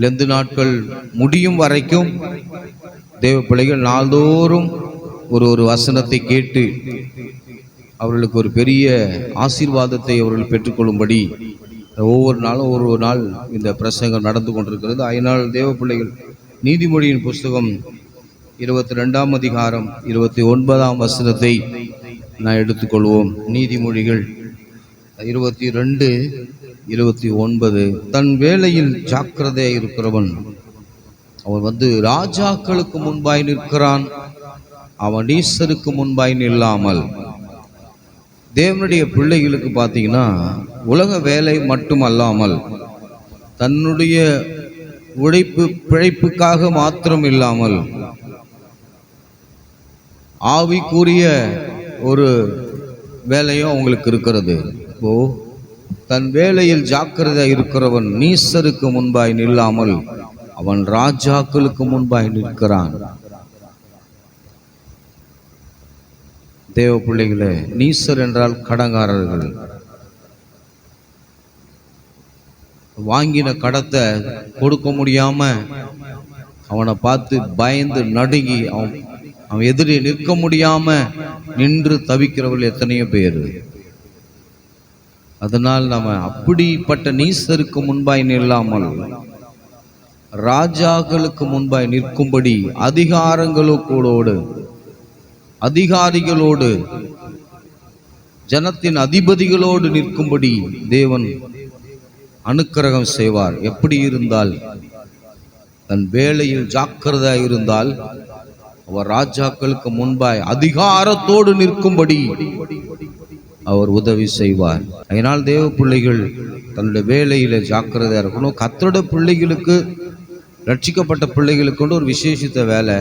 Lent நாட்கள் முடியும் வரைக்கும் தேவ பிள்ளைகள் நாள்தோறும் ஒரு வசனத்தை கேட்டு அவர்களுக்கு ஒரு பெரிய ஆசீர்வாதத்தை அவர்கள் பெற்றுக்கொள்ளும்படி ஒவ்வொரு நாளும் ஒரு நாள் இந்த பிரசங்கம் நடந்து கொண்டிருக்கிறது. அதனால் தேவ பிள்ளைகள் நீதிமொழியின் புஸ்தகம் 22ஆம் அதிகாரம் 29ஆம் வசனத்தை நான் எடுத்துக்கொள்வோம். நீதிமொழிகள் 22:29. தன் வேளையில் ஜாக்கிரதையாக இருக்கிறவன் அவன் ராஜாக்களுக்கு முன்பாய் நிற்கிறான், அவன் ஈசருக்கு முன்பாய் நில்லாமல். தேவனுடைய பிள்ளைகளுக்கு பார்த்தீங்கன்னா உலக வேலை மட்டும் அல்லாமல் தன்னுடைய பிழைப்புக்காக மாத்திரம் இல்லாமல் ஆவிக்குரிய ஒரு வேலையும் அவங்களுக்கு இருக்கிறது. தன் வேலையில் ஜாக்கிரதை இருக்கிறவன் நீசருக்கு முன்பாய் நில்லாமல் அவன் ராஜாக்களுக்கு முன்பாய் நிற்கிறான். தேவ பிள்ளைகளே, நீசர் என்றால் கடங்காரர்கள். வாங்கின கடத்தை கொடுக்க முடியாம அவனை பார்த்து பயந்து நடுங்கி அவன் எதிரே நிற்க முடியாம நின்று தவிக்கிறவர்கள் எத்தனையோ பேர். அதனால் நம்ம அப்படிப்பட்ட நீசருக்கு முன்பாய் நில்லாமல் ராஜாக்களுக்கு முன்பாய் நிற்கும்படி அதிகாரிகளோடு ஜனத்தின் அதிபதிகளோடு நிற்கும்படி தேவன் அனுக்கிரகம் செய்வார். எப்படி இருந்தால் தன் வேளையில் ஜாக்கிரதை இருந்தால் அவர் ராஜாக்களுக்கு முன்பாய் அதிகாரத்தோடு நிற்கும்படி அவர் உதவி செய்வார். அதனால் தேவ பிள்ளைகள் தன்னுடைய வேலையில ஜாக்கிரதையா இருக்கணும். கர்த்தருடைய பிள்ளைகளுக்கு, ரட்சிக்கப்பட்ட பிள்ளைகளுக்கு ஒரு விசேஷித்த வேலை,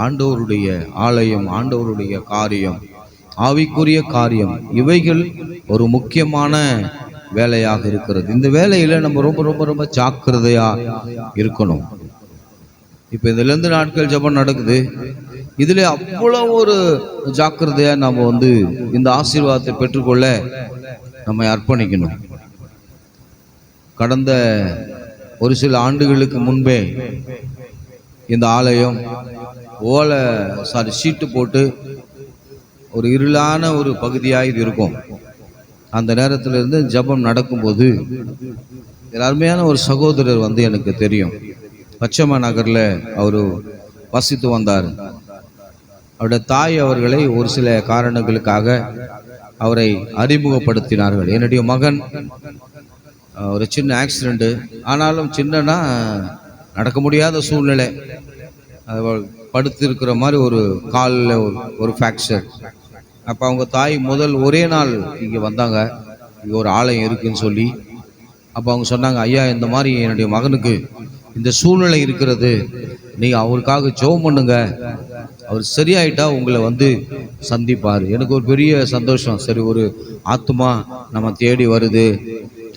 ஆண்டவருடைய ஆலயம், ஆண்டவருடைய காரியம், ஆவிக்குரிய காரியம், இவைகள் ஒரு முக்கியமான வேலையாக இருக்கிறது. இந்த வேலையில நம்ம ரொம்ப ரொம்ப ரொம்ப ஜாக்கிரதையா இருக்கணும். இப்ப இதுல இருந்து நாட்கள் ஜெபம் நடக்குது. இதுல அவ்வளவு ஒரு ஜாக்கிரதையா நம்ம இந்த ஆசீர்வாதத்தை பெற்றுக்கொள்ள நம்ம அர்ப்பணிக்கணும். கடந்த ஒரு சில ஆண்டுகளுக்கு முன்பே இந்த ஆலயம் சீட்டு போட்டு ஒரு இருளான ஒரு பகுதியாக இது இருக்கும். அந்த நேரத்தில் இருந்து ஜெபம் நடக்கும்போது அருமையான ஒரு சகோதரர் எனக்கு தெரியும். பச்சைமா நகர்ல அவரு வசித்து வந்தார். அவருடைய தாய் அவர்களை ஒரு சில காரணங்களுக்காக அவரை அறிமுகப்படுத்தினார்கள். என்னுடைய மகன் ஒரு சின்ன ஆக்சிடென்ட், ஆனாலும் சின்னனா நடக்க முடியாத சூழ்நிலை, படுத்து இருக்கிற மாதிரி ஒரு காலில் ஒரு ஃப்ராக்சர். அப்போ அவங்க தாய் ஒரே நாள் இங்கே வந்தாங்க, இங்கே ஒரு ஆலயம் இருக்குன்னு சொல்லி. அப்போ அவங்க சொன்னாங்க, ஐயா இந்த மாதிரி என்னுடைய மகனுக்கு இந்த சூழ்நிலை இருக்கிறது, நீங்கள் அவருக்காக ஜெபம் பண்ணுங்க, அவர் சரியாயிட்டா உங்களை சந்திப்பார். எனக்கு ஒரு பெரிய சந்தோஷம். சரி, ஒரு ஆத்மா நம்ம தேடி வருது,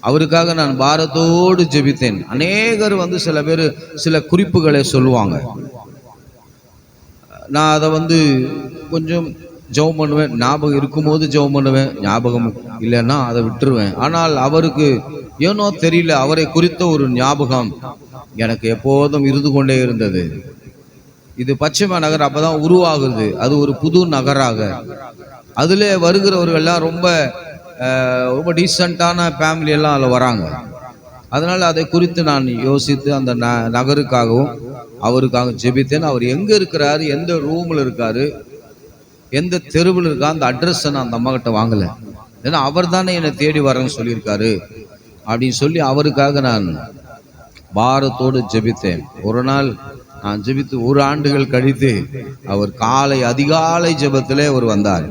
அவருக்காக நான் பாரத்தோடு ஜெபித்தேன். அநேகர் சில பேர் சில குறிப்புகளை சொல்லுவாங்க. நான் அதை கொஞ்சம் ஜெபம் பண்ணுவேன், ஞாபகம் இருக்கும்போது ஜெபம் பண்ணுவேன், ஞாபகம் இல்லைன்னா அதை விட்டுருவேன். ஆனால் அவருக்கு ஏனோ தெரியல, அவரை குறித்த ஒரு ஞாபகம் எனக்கு எப்போதும் இருந்து கொண்டே இருந்தது. இது பச்சைமா நகர் அப்பதான் உருவாகுது, அது ஒரு புது நகராக. அதுல வருகிறவர்கள்லாம் ரொம்ப ரொம்ப டீசெண்டான ஃபேமிலி எல்லாம் அதில் வராங்க. அதனால அதை குறித்து நான் யோசித்து அந்த நகருக்காகவும் அவருக்காக ஜெபித்தேன். அவர் எங்க இருக்கிறாரு, எந்த ரூம்ல இருக்காரு, எந்த தெருவில் இருக்கா, அந்த அட்ரஸ் நான் அந்த அம்மா கிட்ட வாங்கல. ஏன்னா அவர் தானே என்னை தேடி வரேன்னு சொல்லியிருக்காரு அப்படின்னு சொல்லி அவருக்காக நான் பாரத்தோடு ஜெபித்தேன். ஒரு நாள் நான் ஜெபித்து 1 ஆண்டுகள் கழித்து அவர் அதிகாலை ஜெபத்திலே அவர் வந்தார்.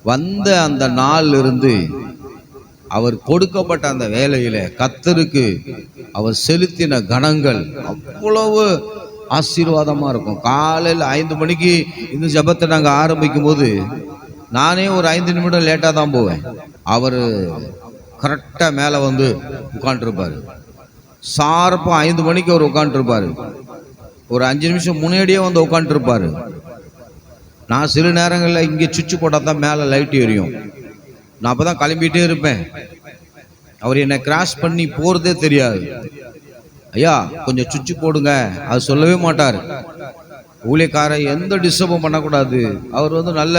வந்த அந்த நாள் இருந்து அவர் கொடுக்கப்பட்ட அந்த வேலையில கர்த்தருக்கு அவர் செலுத்தின கணங்கள் அவ்வளவு ஆசீர்வாதமா இருக்கும். காலையில் 5 மணிக்கு இந்த ஜெபத்தை நாங்கள் ஆரம்பிக்கும் போது நானே ஒரு 5 நிமிடம் லேட்டாக தான் போவேன். அவர் கரெக்டாக மேலே உட்காந்துருப்பாரு. ஷார்ப்பா 5 மணிக்கு அவர் உட்காந்துருப்பாரு. ஒரு 5 நிமிஷம் முன்னாடியே உட்காந்துருப்பாரு. நான் சில நேரங்களில் இங்கே சுவிட்சு போட்டால் தான் மேலே லைட் எரியும். நான் அப்போதான் கிளம்பிட்டே இருப்பேன். அவர் என்னை கிராஸ் பண்ணி போகிறதே தெரியாது. ஐயா கொஞ்சம் சுவிட்ச் போடுங்க, அது சொல்லவே மாட்டார். ஊழியக்காரர் எந்த டிஸ்டர்பும் பண்ணக்கூடாது. அவர் வந்து நல்ல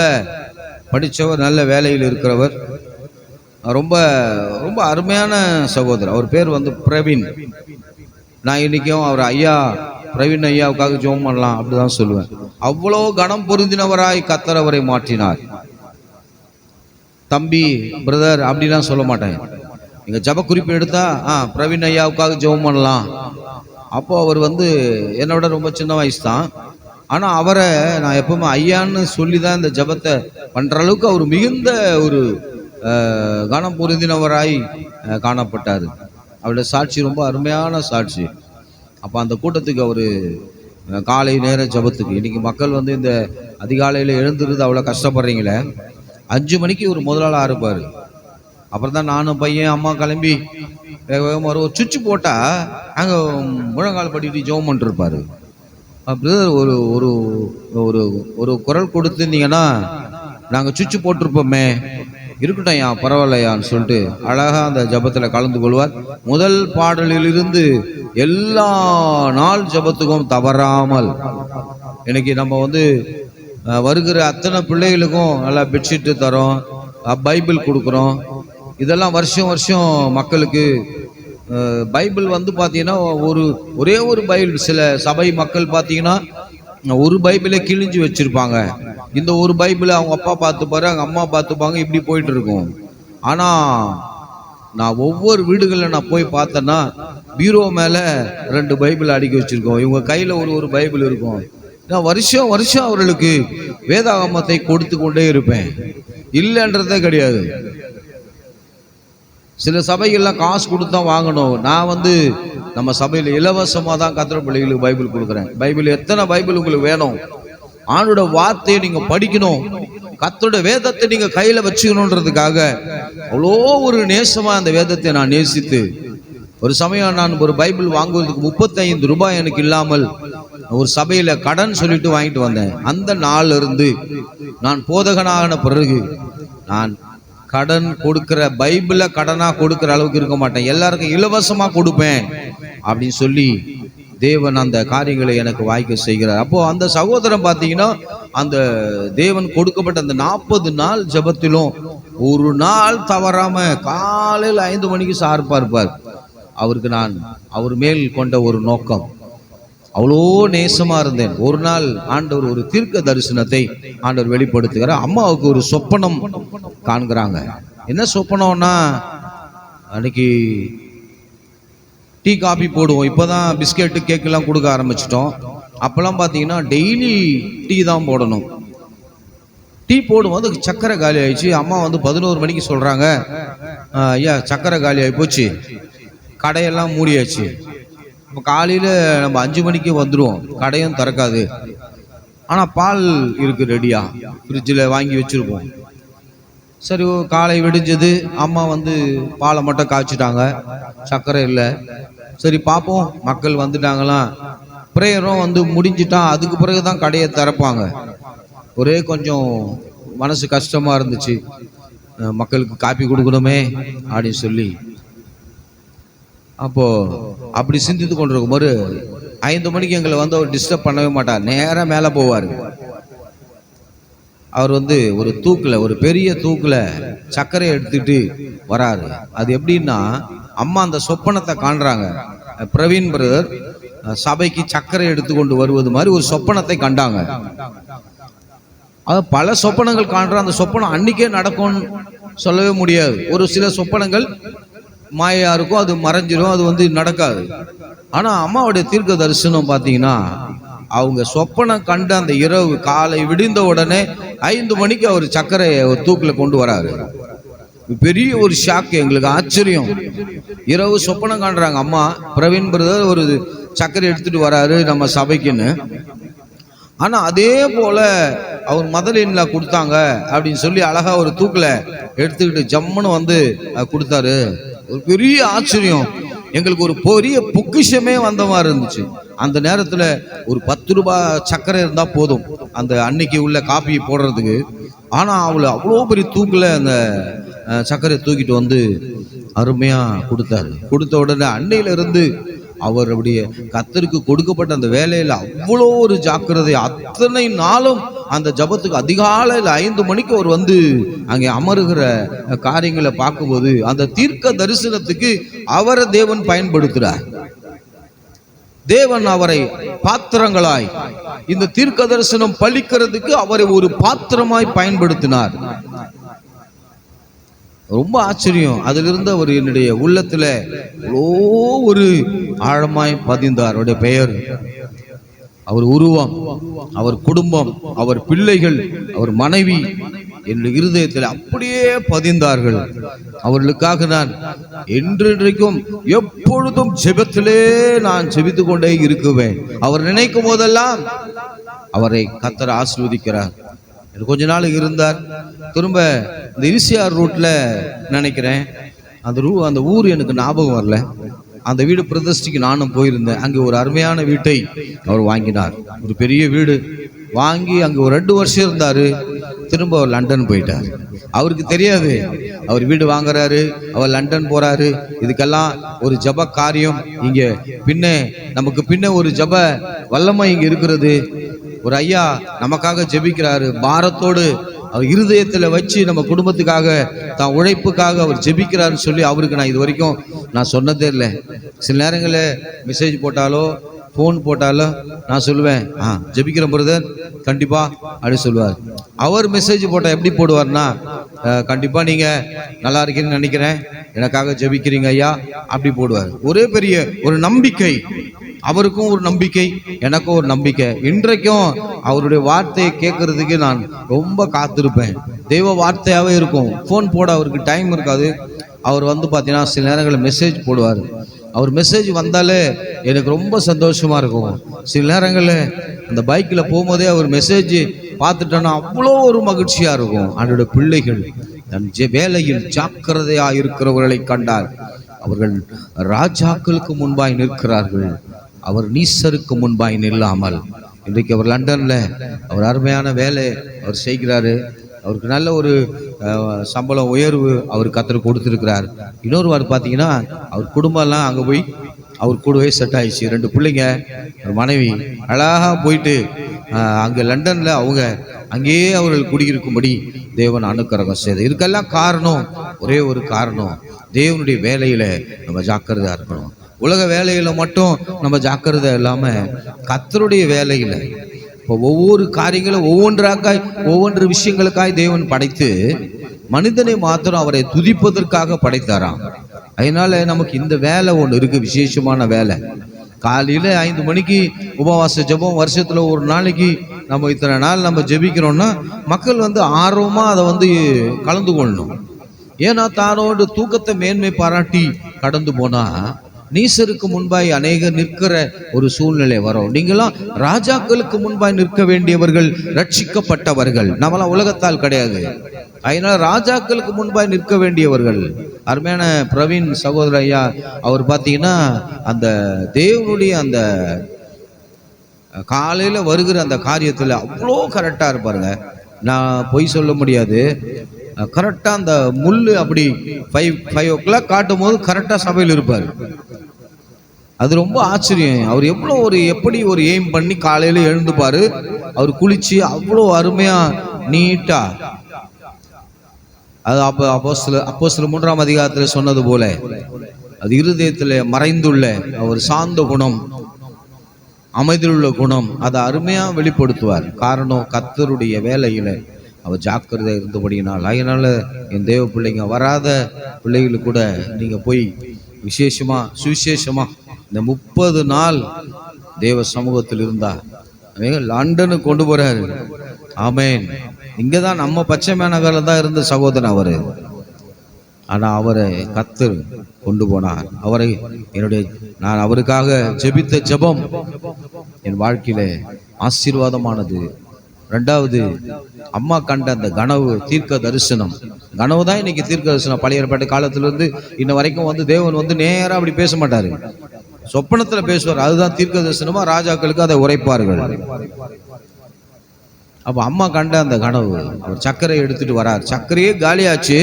படித்தவர், நல்ல வேலையில் இருக்கிறவர், ரொம்ப ரொம்ப அருமையான சகோதரர். அவர் பேர் வந்து பிரவீன். நான் இன்னைக்கும் அவர் ஐயா பிரவீன் ஐயாவுக்காக ஜெபம் பண்ணலாம் அப்படிதான் சொல்லுவேன். அவ்வளோ கனம் பொருந்தினவராய் கர்த்தர் அவரை மாற்றினார். தம்பி பிரதர் அப்படிலாம் சொல்ல மாட்டேன். எங்க ஜப குறிப்பு எடுத்தா பிரவீன் ஐயாவுக்காக ஜெபம் பண்ணலாம். அப்போ அவர் வந்து என்னை விட ரொம்ப சின்ன வயசு தான். ஆனா அவரை நான் எப்பவுமே ஐயான்னு சொல்லி தான் இந்த ஜபத்தை பண்ற அளவுக்கு அவர் மிகுந்த ஒரு கனம் பொருந்தினவராய் காணப்பட்டார். அவருடைய சாட்சி ரொம்ப அருமையான சாட்சி. அப்போ அந்த கூட்டத்துக்கு அவர் காலை நேர ஜபத்துக்கு, இன்னைக்கு மக்கள் வந்து இந்த அதிகாலையில் எழுந்துருது அவ்வளோ கஷ்டப்படுறீங்களே, 5 மணிக்கு ஒரு முதலாளாக இருப்பார். அப்புறம் தான் நானும் பையன் அம்மா கிளம்பி ஒரு சுவிட்சு போட்டால் அங்கே முழங்கால் படிட்டு ஜெபம் பண்ணிருப்பாரு. பிரதர் ஒரு ஒரு ஒரு ஒரு குரல் கொடுத்துருந்தீங்கன்னா நாங்கள் சுவிட்சு போட்டிருப்போமே, இருக்கட்டும் ஐயா பரவாயில்லையான்னு சொல்லிட்டு அழகாக அந்த ஜபத்தில் கலந்து கொள்வார். முதல் பாடலிலிருந்து எல்லா நாள் ஜபத்துக்கும் தவறாமல். இன்னைக்கு நம்ம வந்து வருகிற அத்தனை பிள்ளைகளுக்கும் நல்லா பெட்ஷீட்டு தரோம், பைபிள் கொடுக்குறோம். இதெல்லாம் வருஷம் வருஷம் மக்களுக்கு பைபிள் வந்து பார்த்தீங்கன்னா ஒரே ஒரு பைபிள். சில சபை மக்கள் பார்த்தீங்கன்னா ஒரு பைபிளை கிழிஞ்சு வச்சிருப்பாங்க. இந்த ஒரு பைபிளை அவங்க அப்பா பார்த்துப்பாரு, அவங்க அம்மா பார்த்துப்பாங்க, இப்படி போயிட்டு இருக்கும். ஆனால் நான் ஒவ்வொரு வீடுகளில் நான் போய் பார்த்தேன்னா பீரோ மேலே 2 பைபிள் அடுக்கி வச்சிருக்கோம். இவங்க கையில் ஒரு பைபிள் இருக்கும். நான் வருஷம் வருஷம் அவர்களுக்கு வேதாகமத்தை கொடுத்து கொண்டே இருப்பேன், இல்லைன்றதே கிடையாது. சில சபைகள்லாம் காசு கொடுத்து தான் வாங்கணும். நான் வந்து நம்ம சபையில் இலவசமாக தான் கர்த்தர் பிள்ளைகளுக்கு பைபிள் கொடுக்குறேன். பைபிள் எத்தனை பைபிள் உங்களுக்கு வேணும்? ஆண்டோட வார்த்தையை நீங்கள் படிக்கணும், கர்த்தரோட வேதத்தை நீங்கள் கையில் வச்சுக்கணுன்றதுக்காக அவ்வளோ ஒரு நேசமாக அந்த வேதத்தை நான் நேசித்து, ஒரு சமயம் நான் ஒரு பைபிள் வாங்குவதற்கு 35 ரூபாய் எனக்கு இல்லாமல் ஒரு சபையில் கடன் சொல்லிட்டு வாங்கிட்டு வந்தேன். அந்த நாள்ல இருந்து நான் போதகனான பிறகு நான் கடன் கொடுக்கிற பைபிளை கடனா கொடுக்கிற அளவுக்கு இருக்க மாட்டேன். எல்லாருக்கும் இலவசமா கொடுப்பேன் அப்படின்னு சொல்லி தேவன் அந்த காரியங்களை எனக்கு வாய்க்க செய்கிறார். அப்போ அந்த சகோதரன் பார்த்தீங்கன்னா அந்த தேவன் கொடுக்கப்பட்ட அந்த 40 நாள் ஜபத்திலும் ஒரு நாள் தவறாம காலையில் 5 மணிக்கு சார்பா இருப்பார். அவருக்கு நான் அவர் மேல் கொண்ட ஒரு நோக்கம், அவ்வளோ நேசமா இருந்தேன். ஒரு நாள் ஆண்டவர் ஒரு தீர்க்க தரிசனத்தை ஆண்டவர் வெளிப்படுத்துகிறார். அம்மாவுக்கு ஒரு சொப்பனம் காண்கிறாங்க. என்ன சொப்பனம்னா, அன்னைக்கு டீ காபி போடுவோம், இப்போதான் பிஸ்கெட்டு கேக்கெல்லாம் கொடுக்க ஆரம்பிச்சிட்டோம். அப்பெல்லாம் பார்த்தீங்கன்னா டெய்லி டீ தான் போடணும். டீ போடும்போது சக்கரை காலி ஆயிடுச்சு. அம்மா வந்து 11 மணிக்கு சொல்றாங்க, ஐயா சக்கரை காலி ஆகி போச்சு, கடையெல்லாம் மூடியாச்சு. இப்போ காலையில் நம்ம 5 மணிக்கு வந்துடுவோம், கடையும் திறக்காது. ஆனால் பால் இருக்கு ரெடியாக, ஃப்ரிட்ஜில் வாங்கி வச்சுருப்போம். சரி, காலை விடிஞ்சது, அம்மா வந்து பாலை மட்டும் காய்ச்சிட்டாங்க, சர்க்கரை இல்லை. சரி பார்ப்போம், மக்கள் வந்துட்டாங்களாம், ப்ரேயரும் வந்து முடிஞ்சிட்டான், அதுக்கு பிறகு தான் கடையை திறப்பாங்க. ஒரே கொஞ்சம் மனசு கஷ்டமாக இருந்துச்சு, மக்களுக்கு காப்பி கொடுக்கணுமே அப்படின்னு சொல்லி. அப்போ அப்படி சிந்தித்து கொண்டிருக்கும் போது 5 மணிக்கு எங்களை வந்து அவர் டிஸ்டர்ப் பண்ணவே மாட்டார், நேராக மேலே போவார். அவர் வந்து ஒரு தூக்கில், ஒரு பெரிய தூக்கில் சர்க்கரை எடுத்துட்டு வராரு. அது எப்படின்னா, அம்மா அந்த சொப்பனத்தை காண்றாங்க. பிரவீன் பிரதர் சபைக்கு சர்க்கரை எடுத்து கொண்டு வருவது மாதிரி ஒரு சொப்பனத்தை கண்டாங்க. அது பல சொப்பனங்கள் காண்ற, அந்த சொப்பனம் அன்னைக்கே நடக்கும்னு சொல்லவே முடியாது. ஒரு சில சொப்பனங்கள் மாயா இருக்கும், அது மறைஞ்சிரும், அது வந்து நடக்காது. ஆனா அம்மாவுடைய தீர்க்க தரிசனம் பார்த்தீங்கன்னா, அவங்க சொப்பனம் கண்ட அந்த இரவு காலை விடிந்த உடனே 5 மணிக்கு அவர் சர்க்கரையை ஒரு தூக்கில் கொண்டு வராரு. பெரிய ஒரு ஷாக்கு, எங்களுக்கு ஆச்சரியம். இரவு சொப்பனம் காண்றாங்க அம்மா, பிரவீன் பிரதர் ஒரு சர்க்கரை எடுத்துட்டு வராரு நம்ம சபைக்குன்னு. ஆனா அதே போல அவர் மதலின்ல கொடுத்தாங்க அப்படின்னு சொல்லி அழகா ஒரு தூக்கில் எடுத்துக்கிட்டு ஜம்முன்னு வந்து கொடுத்தாரு. ஒரு பெரிய ஆச்சரியம், எங்களுக்கு ஒரு பெரிய பொக்கிஷமே வந்த மாதிரி இருந்துச்சு. அந்த நேரத்தில் ஒரு 10 ரூபாய் சர்க்கரை இருந்தால் போதும் அந்த அன்னைக்கு உள்ள காப்பி போடுறதுக்கு. ஆனால் அவ்வளோ பெரிய தூக்கில் அந்த சர்க்கரை தூக்கிட்டு வந்து அருமையாக கொடுத்தாரு. கொடுத்த உடனே அன்னையிலிருந்து அவருடைய கர்த்தருக்கு கொடுக்கப்பட்ட அந்த வேலையில அவ்வளோ ஒரு ஜாக்கிரதை. அத்தனை நாளும் அந்த ஜபத்துக்கு அதிகாலையில் 5 மணிக்கு அவர் வந்து அங்கே அமருகிற காரியங்களை பார்க்கும்போது அந்த தீர்க்க தரிசனத்துக்கு அவரை தேவன் பயன்படுத்துறார். தேவன் அவரை பாத்திரங்களாய், இந்த தீர்க்க தரிசனம் பலிக்கிறதுக்கு அவரை ஒரு பாத்திரமாய் பயன்படுத்தினார். ரொம்ப ஆச்சரியம். அதிலிருந்து அவர் என்னுடைய உள்ளத்துல ஒரு ஆழமாய் பதிந்தார். அவருடைய பெயர், அவர் உருவம், அவர் குடும்பம், அவர் பிள்ளைகள், அவர் மனைவி என்னுடைய இருதயத்தில் அப்படியே பதிந்தார்கள். அவர்களுக்காக நான் என்றென்றைக்கும் எப்பொழுதும் ஜெபத்திலே நான் ஜெபித்து கொண்டே இருக்குவேன். அவர் நினைக்கும் போதெல்லாம் அவரை கர்த்தர் ஆசீர்வதிக்கிறார். கொஞ்ச நாள் இருந்தார். திரும்ப இந்த ஈசிஆர் ரூட்ல நினைக்கிறேன், அந்த ஊர் எனக்கு ஞாபகம் வரல. அந்த வீடு பிரதிஷ்டைக்கு நானும் போயிருந்தேன். அங்கே ஒரு அருமையான வீட்டை அவர் வாங்கினார். ஒரு பெரிய வீடு வாங்கி அங்கே ஒரு 2 வருஷம் இருந்தாரு. திரும்ப அவர் லண்டன் போயிட்டார். அவருக்கு தெரியாது அவர் வீடு வாங்குறாரு, அவர் லண்டன் போறாரு. இதுக்கெல்லாம் ஒரு ஜப காரியம் இங்க நமக்கு ஒரு ஜப வல்லமை இங்க இருக்கிறது. ஒரு ஐயா நமக்காக ஜெபிக்கிறாரு, பாரத்தோடு அவர் இருதயத்துல வச்சு நம்ம குடும்பத்துக்காக தான் உழைப்புக்காக அவர் ஜெபிக்கிறாருன்னு சொல்லி அவருக்கு நான் இது வரைக்கும் நான் சொன்னதே இல்லை. சில நேரங்களில் மெசேஜ் போட்டாலோ ஃபோன் போட்டாலோ நான் சொல்லுவேன், ஜெபிக்கிற பிரதர் கண்டிப்பா அப்படின்னு சொல்லுவார். அவர் மெசேஜ் போட்டால் எப்படி போடுவார்னா, கண்டிப்பா நீங்க நல்லா இருக்கீங்கன்னு நினைக்கிறேன், எனக்காக ஜெபிக்கிறீங்க ஐயா அப்படி போடுவார். ஒரே பெரிய ஒரு நம்பிக்கை, அவருக்கும் ஒரு நம்பிக்கை, எனக்கும் ஒரு நம்பிக்கை. இன்றைக்கும் அவருடைய வார்த்தையை கேட்கறதுக்கு நான் ரொம்ப காத்திருப்பேன். தெய்வ வார்த்தையாகவே இருக்கும். ஃபோன் போட அவருக்கு டைம் இருக்காது. அவர் வந்து பார்த்தீங்கன்னா சில நேரங்களில் மெசேஜ் போடுவார். அவர் மெசேஜ் வந்தாலே எனக்கு ரொம்ப சந்தோஷமா இருக்கும். சில நேரங்களில் அந்த பைக்கில் போகும்போதே அவர் மெசேஜ் பார்த்துட்டோன்னா அவ்வளோ ஒரு மகிழ்ச்சியாக இருக்கும். அவருடைய பிள்ளைகள் தன் வேலையில் ஜாக்கிரதையாக இருக்கிறவர்களை கண்டார். அவர்கள் ராஜாக்களுக்கு முன்பாய் நிற்கிறார்கள், அவர் நீசருக்கு முன்பாய் நில்லாமல். இன்றைக்கு அவர் லண்டன்ல அவர் அருமையான வேலை அவர் செய்கிறாரு. அவருக்கு நல்ல ஒரு சம்பளம் உயர்வு அவர் கர்த்தர் கொடுத்துருக்கிறார். இன்னொருவார் பார்த்தீங்கன்னா அவர் குடும்பம்லாம் அங்கே போய் அவர் கூடவே செட் ஆயிடுச்சு. 2 பிள்ளைங்க, ஒரு மனைவி, அழகாக போயிட்டு அங்கே லண்டனில் அவங்க அங்கேயே அவர்கள் குடியிருக்கும்படி தேவன் அனுக்கிரகம் செய்து. இதுக்கெல்லாம் காரணம் ஒரே ஒரு காரணம், தேவனுடைய வேலையில் நம்ம ஜாக்கிரதையாக இருக்கணும். உலக வேலையில மட்டும் நம்ம ஜாக்கிரதை இல்லாமல் கர்த்தருடைய வேலையில் இப்போ ஒவ்வொரு காரியங்களும் ஒவ்வொரு விஷயங்களுக்காய் தேவன் படைத்து மனிதனை மாத்திரம் அவரை துதிப்பதற்காக படைத்தாராம். அதனால நமக்கு இந்த வேலை ஒன்று இருக்கு, விசேஷமான வேலை. காலையில் 5 மணிக்கு உபவாச ஜெபம், வருஷத்தில் ஒரு நாளைக்கு நம்ம இத்தனை நாள் நம்ம ஜெபிக்கிறோம்னா மக்கள் வந்து ஆர்வமாக அதை கலந்து கொள்ளணும். ஏன்னா தானோடு தூக்கத்தை மேன்மை பாராட்டி கடந்து போனா நீசருக்கு முன்பாய் அநேகர் நிற்கிற ஒரு சூழ்நிலை வரும். நீங்களாம் ராஜாக்களுக்கு முன்பாய் நிற்க வேண்டியவர்கள், ரட்சிக்கப்பட்டவர்கள். நம்மளாம் உலகத்தால் கிடையாது. அதனால ராஜாக்களுக்கு முன்பாய் நிற்க வேண்டியவர்கள். அருமையான பிரவீன் சகோதர ஐயா அவர் பார்த்தீங்கன்னா அந்த தேவனுடைய அந்த காலையில் வருகிற அந்த காரியத்தில் அவ்வளோ கரெக்டாக இருப்பாருங்க. நான் பொய் சொல்ல முடியாது. கரெக்டாக அந்த முள் அப்படி 5 o'clock காட்டும் போது கரெக்டாக சபையில் இருப்பார். அது ரொம்ப ஆச்சரியம். அவர் எப்படி ஒரு எய்ம் பண்ணி காலையில் எழுந்துப்பாரு. அவர் குளிச்சு அவ்வளோ அருமையா நீட்டா, அது அப்போஸ்தலர் 3ஆம் அதிகாரத்தில் சொன்னது போல அது இருதயத்தில் மறைந்துள்ள அவர் சாந்த குணம், அமைதியுள்ள குணம், அதை அருமையா வெளிப்படுத்துவார். காரணம் கர்த்தருடைய வேலையில அவர் ஜாக்கிரதை இருந்தபடியினால். அதனால என் தேவ பிள்ளைங்க, வராத பிள்ளைகளுக்கு கூட நீங்க போய் சுவிசேஷமா இந்த 30 நாள் தேவ சமூகத்தில் இருந்தா லண்டனுக்கு கொண்டு போறாரு. ஆமேன். இங்கதான் நம்ம பச்சைமே நகரில் தான் இருந்த சகோதரன் அவரு. ஆனா அவரை கர்த்தர் கொண்டு போனார். நான் அவருக்காக ஜெபித்த ஜெபம் என் வாழ்க்கையில ஆசீர்வாதமானது. 2வது, அம்மா கண்ட அந்த கனவு, தீர்க்க தரிசனம். கனவு தான் இன்னைக்கு தீர்க்க தரிசனம். பழைய ஏற்பாட்டு காலத்திலிருந்து இன்ன வரைக்கும் தேவன் நேரா அப்படி பேச மாட்டாரு, சொப்பனத்துல பேசுவார். அதுதான் தீர்க்க தரிசனமா ராஜாக்களுக்கு அதை உரைப்பார்கள். அப்ப அம்மா கண்ட அந்த கனவு, அவர் சர்க்கரை எடுத்துட்டு வரார். சர்க்கரையே காலியாச்சு,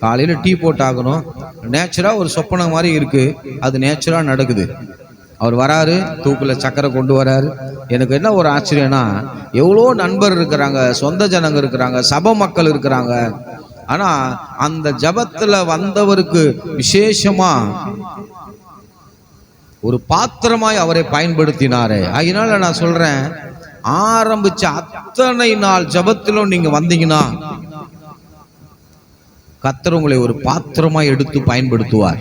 காலையில டீ போட்டு ஆகணும். நேச்சுரா ஒரு சொப்பனம் மாதிரி இருக்கு, அது நேச்சுரா நடக்குது. அவர் வராரு, தூக்குல சக்கரை கொண்டு வராரு. எனக்கு என்ன ஒரு ஆச்சரியம்னா, எவ்வளோ நண்பர் இருக்கிறாங்க, சொந்த ஜனங்க இருக்கிறாங்க, சபை மக்கள் இருக்கிறாங்க. ஆனா அந்த ஜபத்துல வந்தவருக்கு விசேஷமா ஒரு பாத்திரமாய் அவரை பயன்படுத்தினாரே. அதனால நான் சொல்றேன், ஆரம்பிச்ச அத்தனை நாள் ஜபத்திலும் நீங்க வந்தீங்கன்னா கர்த்தர் உங்களை ஒரு பாத்திரமாய் எடுத்து பயன்படுத்துவார்.